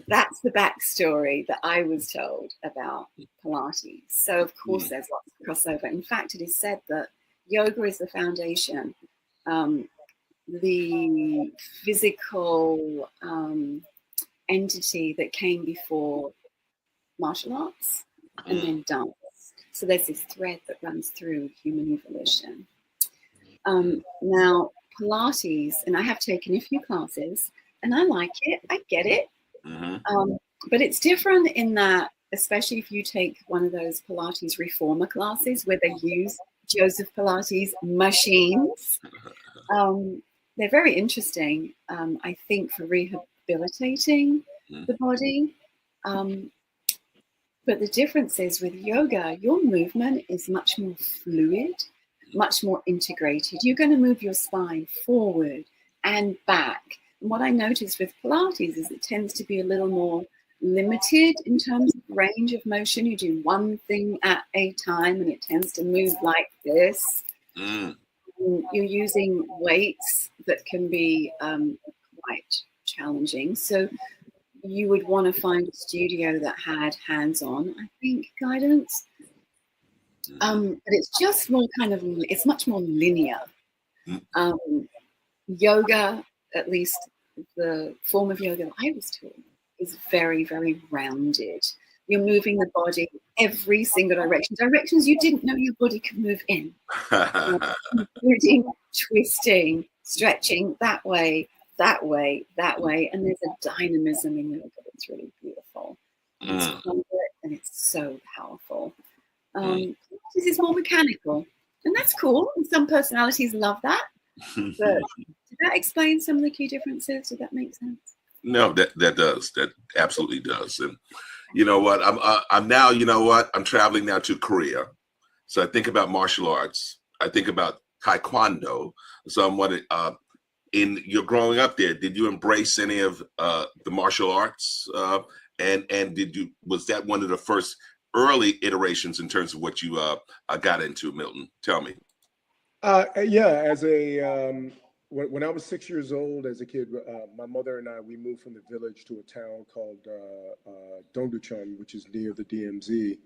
that's the backstory that I was told about Pilates. So, of course, there's lots of crossover. In fact, it is said that yoga is the foundation, the physical entity that came before martial arts and then dance. So there's this thread that runs through human evolution. Now, Pilates, and I have taken a few classes, and I like it. I get it. But it's different in that, especially if you take one of those Pilates reformer classes where they use Joseph Pilates machines. They're very interesting, I think, for rehabilitating the body. But the difference is with yoga, your movement is much more fluid, much more integrated. You're going to move your spine forward and back. And what I noticed with Pilates is it tends to be a little more limited in terms of range of motion. You do one thing at a time and it tends to move like this. You're using weights that can be quite challenging. So you would want to find a studio that had hands-on, I think, guidance. But it's just more it's much more linear. Yoga, at least the form of yoga that I was taught, is very, very rounded. You're moving the body every single direction, directions you didn't know your body could move in. Including twisting, stretching that way, that way, that way. And there's a dynamism in yoga that's really beautiful. It's quiet and it's so powerful. This is more mechanical, and that's cool. And some personalities love that. But did that explain some of the key differences? Did that make sense? No, that does. That absolutely does. And you know what? I'm now, you know what? I'm traveling now to Korea. So I think about martial arts. I think about Taekwondo. So I'm wondering, in your growing up there, did you embrace any of the martial arts? And was that one of the first early iterations in terms of what you got into, Milton? Tell me. Yeah, as a when I was 6 years old as a kid, my mother and I, we moved from the village to a town called Dongducheon, which is near the DMZ.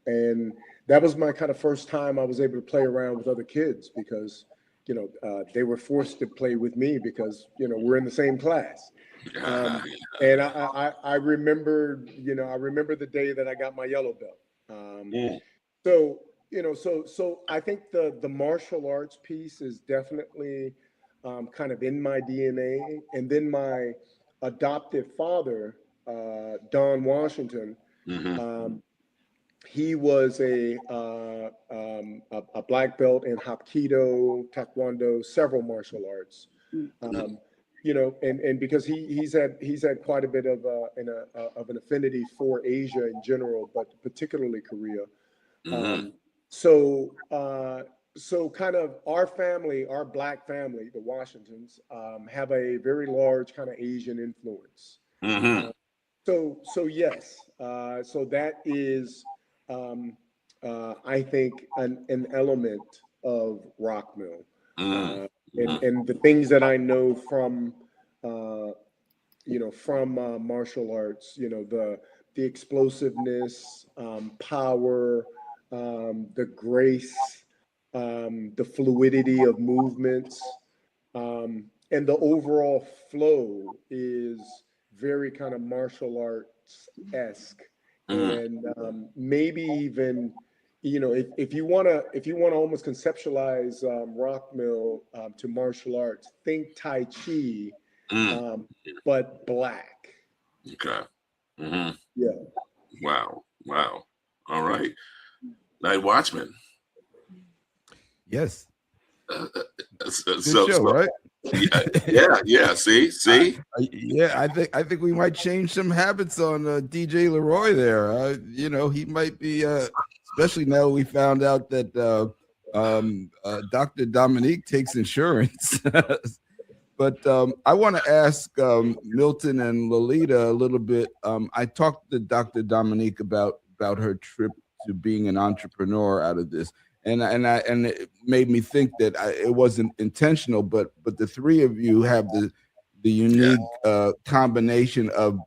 And that was my kind of first time I was able to play around with other kids because, you know, they were forced to play with me because, you know, we're in the same class. And I remember, you know, I remember the day that I got my yellow belt. So, you know, so I think the martial arts piece is definitely kind of in my DNA. And then my adoptive father, Don Washington, he was a black belt in Hapkido, Taekwondo, several martial arts. You know, and because he's had quite a bit of an affinity for Asia in general, but particularly Korea. So kind of our family, our black family, the Washingtons, have a very large kind of Asian influence. So yes, so that is, I think, an element of Rokmil. And the things that I know from, you know, from martial arts, you know, the explosiveness, power, the grace, the fluidity of movements, and the overall flow is very kind of martial arts-esque. And maybe even, you know, if you want to almost conceptualize Rokmil to martial arts, think Tai Chi, but black. Okay. Yeah. Wow. All right. NightWatchman. Yes. Good show, right? Yeah. See. Yeah, I think we might change some habits on DJ LeRoy there. You know, he might be, especially now we found out that Dr. Dominique takes insurance. But I want to ask Milton and Lalita a little bit. I talked to Dr. Dominique about her trip to being an entrepreneur out of this. And it made me think that it wasn't intentional, but the three of you have the unique combination of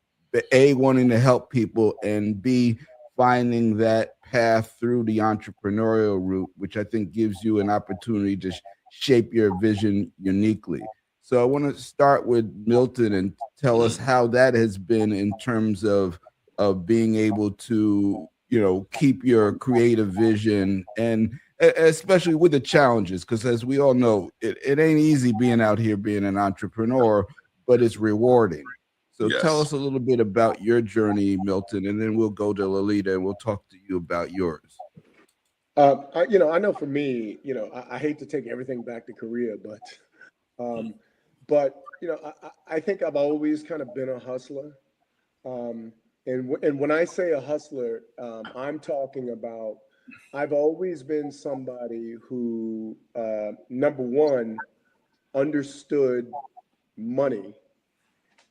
A, wanting to help people, and B, finding that path through the entrepreneurial route, which I think gives you an opportunity to shape your vision uniquely. So I want to start with Milton and tell us how that has been in terms of being able to, keep your creative vision, and especially with the challenges, because as we all know, it ain't easy being out here being an entrepreneur, but it's rewarding. So tell Yes. us a little bit about your journey, Milton, and then we'll go to Lalita and we'll talk to you about yours. I know for me, I hate to take everything back to Korea, but I think I've always kind of been a hustler. And when I say a hustler, I'm talking about I've always been somebody who, number one, understood money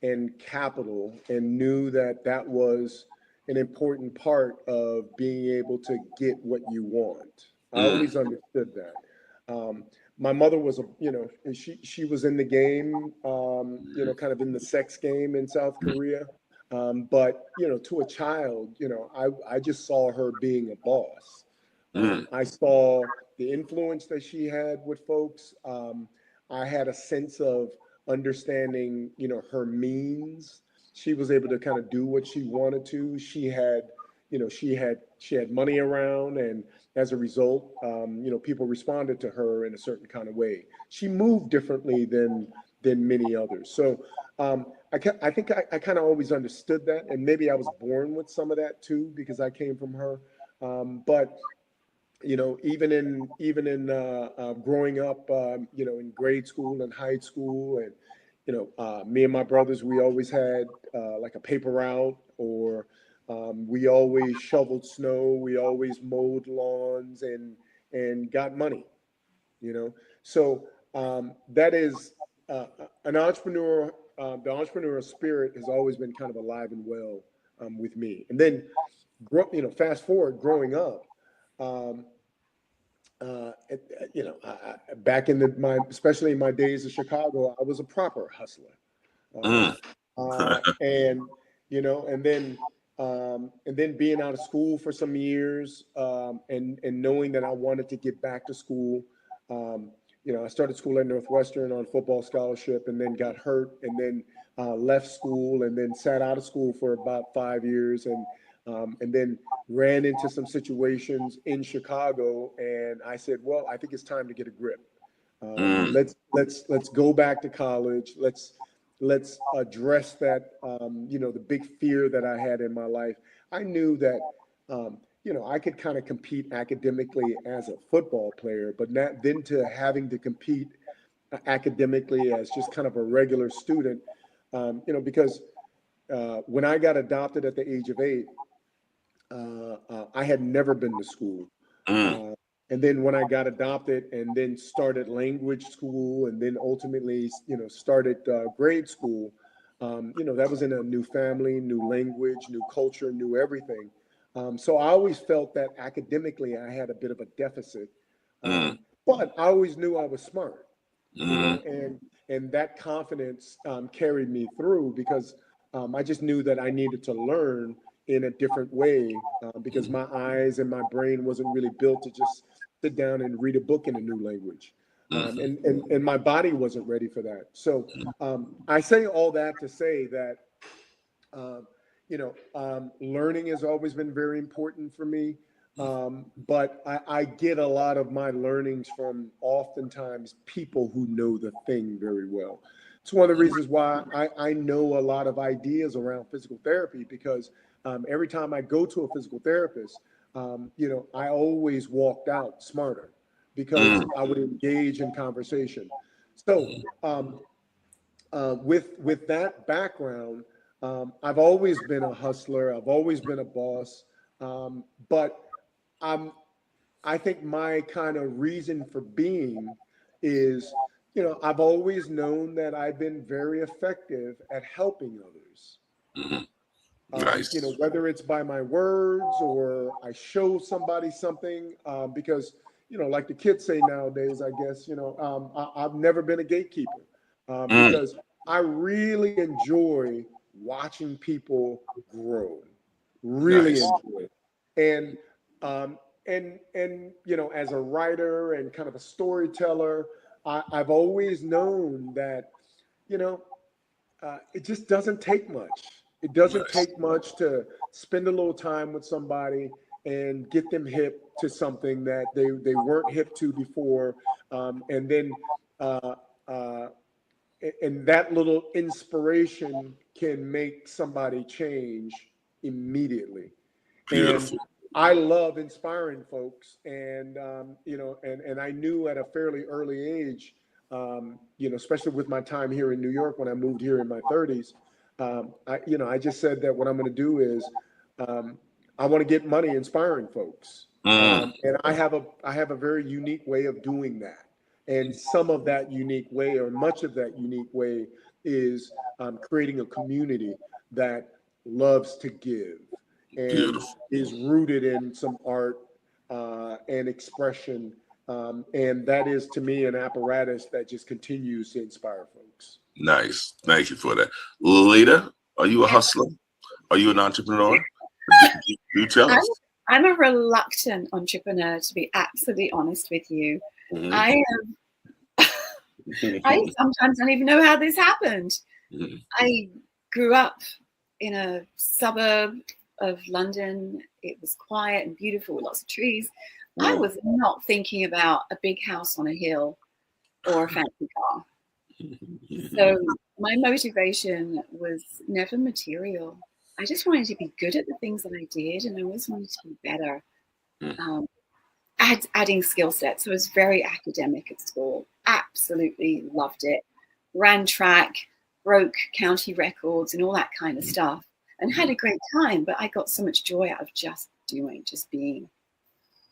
and capital and knew that that was an important part of being able to get what you want. I always understood that. My mother was she was in the game, kind of in the sex game in South Korea. But to a child, I just saw her being a boss. I saw the influence that she had with folks. I had a sense of understanding, her means. She was able to kind of do what she wanted to. She had money around, and as a result, people responded to her in a certain kind of way. She moved differently than many others. So I think I kind of always understood that, and maybe I was born with some of that too because I came from her. But even in growing up, in grade school and high school, and me and my brothers, we always had like a paper route, or we always shoveled snow, we always mowed lawns and got money. So that is an entrepreneur. The entrepreneurial spirit has always been kind of alive and well with me. And then, fast forward, growing up. Back in especially in my days of Chicago, I was a proper hustler, and then being out of school for some years, and knowing that I wanted to get back to school. I started school at Northwestern on football scholarship, and then got hurt, and then left school, and then sat out of school for about 5 years, and then ran into some situations in Chicago, and I said, well, I think it's time to get a grip. Let's go back to college. Let's address that, the big fear that I had in my life. I knew that, I could kind of compete academically as a football player, but then to having to compete academically as just kind of a regular student, because when I got adopted at the age of 8, I had never been to school. And then when I got adopted and then started language school, and then ultimately, started grade school, that was in a new family, new language, new culture, new everything. So I always felt that academically I had a bit of a deficit, but I always knew I was smart, and that confidence carried me through because I just knew that I needed to learn in a different way because my eyes and my brain wasn't really built to just sit down and read a book in a new language. And my body wasn't ready for that. So I say all that to say that, learning has always been very important for me. But I get a lot of my learnings from oftentimes people who know the thing very well. It's one of the reasons why I know a lot of ideas around physical therapy, because every time I go to a physical therapist, I always walked out smarter because I would engage in conversation. So with that background, I've always been a hustler. I've always been a boss. But I think my kind of reason for being is, I've always known that I've been very effective at helping others. Nice. Whether it's by my words or I show somebody something, because, like the kids say nowadays, I guess, I've never been a gatekeeper, because I really enjoy watching people grow, really enjoy it. And as a writer and kind of a storyteller, I've always known that, it just doesn't take much. It doesn't take much to spend a little time with somebody and get them hip to something that they weren't hip to before. And then and that little inspiration can make somebody change immediately. Beautiful. And I love inspiring folks, and and I knew at a fairly early age, especially with my time here in New York when I moved here in my 30s, I just said that what I'm going to do is I want to get money inspiring folks, and I have a very unique way of doing that. And some of that unique way, or much of that unique way, is creating a community that loves to give and is rooted in some art and expression. And that is, to me, an apparatus that just continues to inspire folks. Nice. Thank you for that. Lalita, are you a hustler? Are you an entrepreneur? You tell us. I'm a reluctant entrepreneur, to be absolutely honest with you. Mm-hmm. I sometimes don't even know how this happened. Mm-hmm. I grew up in a suburb of London. It was quiet and beautiful with lots of trees. Mm-hmm. I was not thinking about a big house on a hill or a fancy car. So my motivation was never material. I just wanted to be good at the things that I did, and I always wanted to be better. Adding skill sets. So I was very academic at school. Absolutely loved it. Ran track, broke county records and all that kind of stuff, and had a great time. But I got so much joy out of just being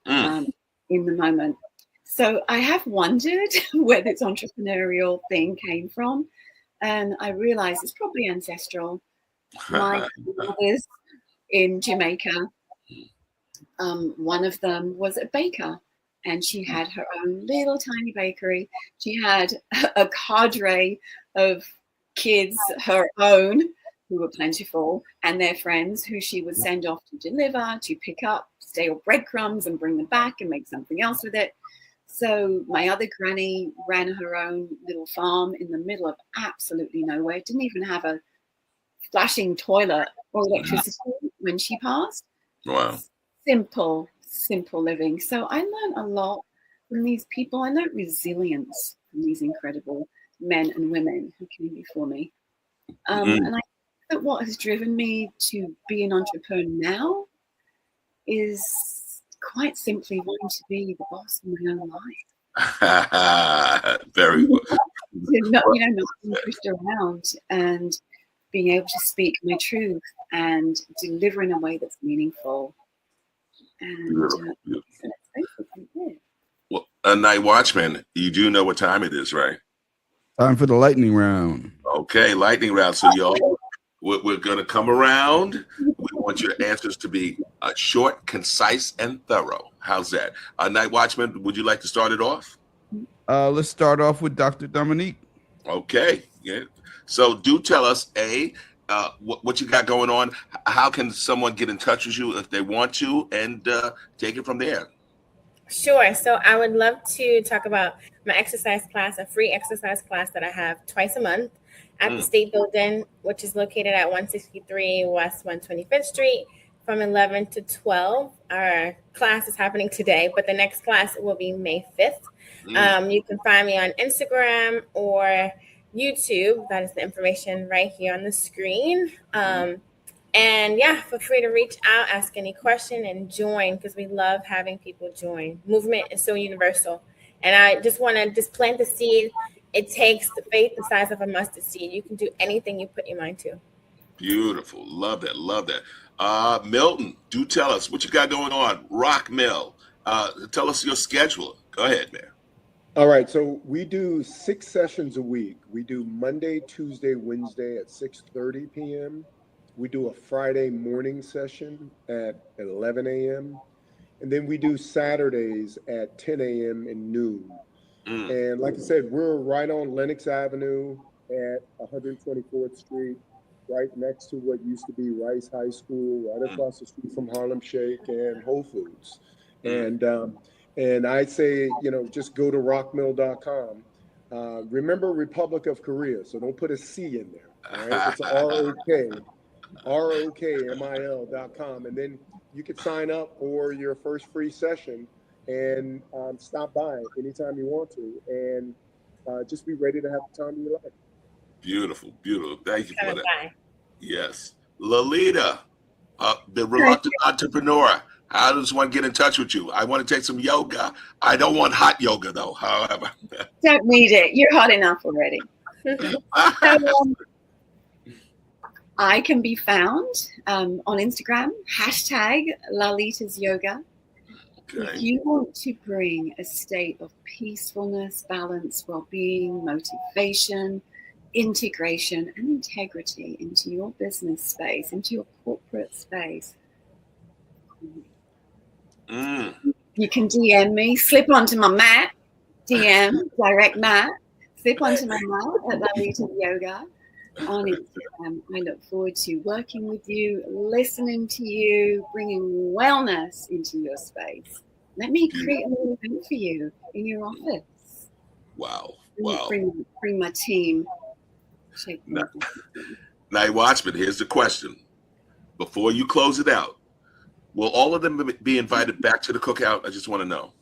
in the moment. So I have wondered where this entrepreneurial thing came from. And I realized it's probably ancestral. My brothers in Jamaica, one of them was a baker, and she had her own little tiny bakery. She had a cadre of kids, her own, who were plentiful, and their friends who she would send off to deliver, to pick up stale breadcrumbs and bring them back and make something else with it. So my other granny ran her own little farm in the middle of absolutely nowhere. Didn't even have a flashing toilet or electricity when she passed. Wow. Simple living. So I learned a lot from these people. I learned resilience from these incredible men and women who came before me. And I think that what has driven me to be an entrepreneur now is quite simply wanting to be the boss of my own life. Very good. Not being pushed around, and being able to speak my truth and deliver in a way that's meaningful. And that's basically it. Well, a night watchman, you do know what time it is, right? Time for the lightning round. Okay, lightning round. So y'all, we're going to come around. We want your answers to be short, concise, and thorough. How's that? Night watchman, would you like to start it off? Let's start off with Dr. Dominique. Okay. Yeah. So do tell us, what you got going on. How can someone get in touch with you if they want to, and take it from there? Sure. So I would love to talk about my exercise class, a free exercise class that I have twice a month at the State Building, which is located at 163 West 125th Street from 11 to 12. Our class is happening today, but the next class will be May 5th. You can find me on Instagram or YouTube. That is the information right here on the screen. And yeah, feel free to reach out, ask any question, and join, because we love having people join. Movement is so universal. And I just want to plant the seed. It takes the faith the size of a mustard seed. You can do anything you put your mind to. Beautiful. Love that. Love that. Milton, do tell us what you got going on. Rokmil. Tell us your schedule. Go ahead, man. All right. So we do 6 sessions a week. We do Monday, Tuesday, Wednesday at 6:30 p.m. We do a Friday morning session at 11 a.m. And then we do Saturdays at 10 a.m. and noon. And like I said, we're right on Lenox Avenue at 124th Street, right next to what used to be Rice High School, right across the street from Harlem Shake and Whole Foods. And I say, just go to rokmil.com. Remember Republic of Korea, so don't put a C in there. All right? It's ROKMIL.com. And then you could sign up for your first free session and stop by anytime you want to, and just be ready to have the time of your life. Beautiful, beautiful. Thank you for that. Bye. Yes. Lalita, the reluctant entrepreneur. How does one get in touch with you? I want to take some yoga. I don't want hot yoga, though, however. Don't need it. You're hot enough already. I can be found on Instagram, #Lalita's Yoga. Okay. If you want to bring a state of peacefulness, balance, well-being, motivation, integration, and integrity into your business space, into your corporate space, you can DM me, slip onto my mat, direct mat, slip onto my mat at Lalita's Yoga on Instagram. I look forward to working with you, listening to you, bringing wellness into your space. Let me create a little event for you in your office. Wow. Bring my team. Night Watchman, here's the question. Before you close it out, will all of them be invited back to the cookout? I just want to know.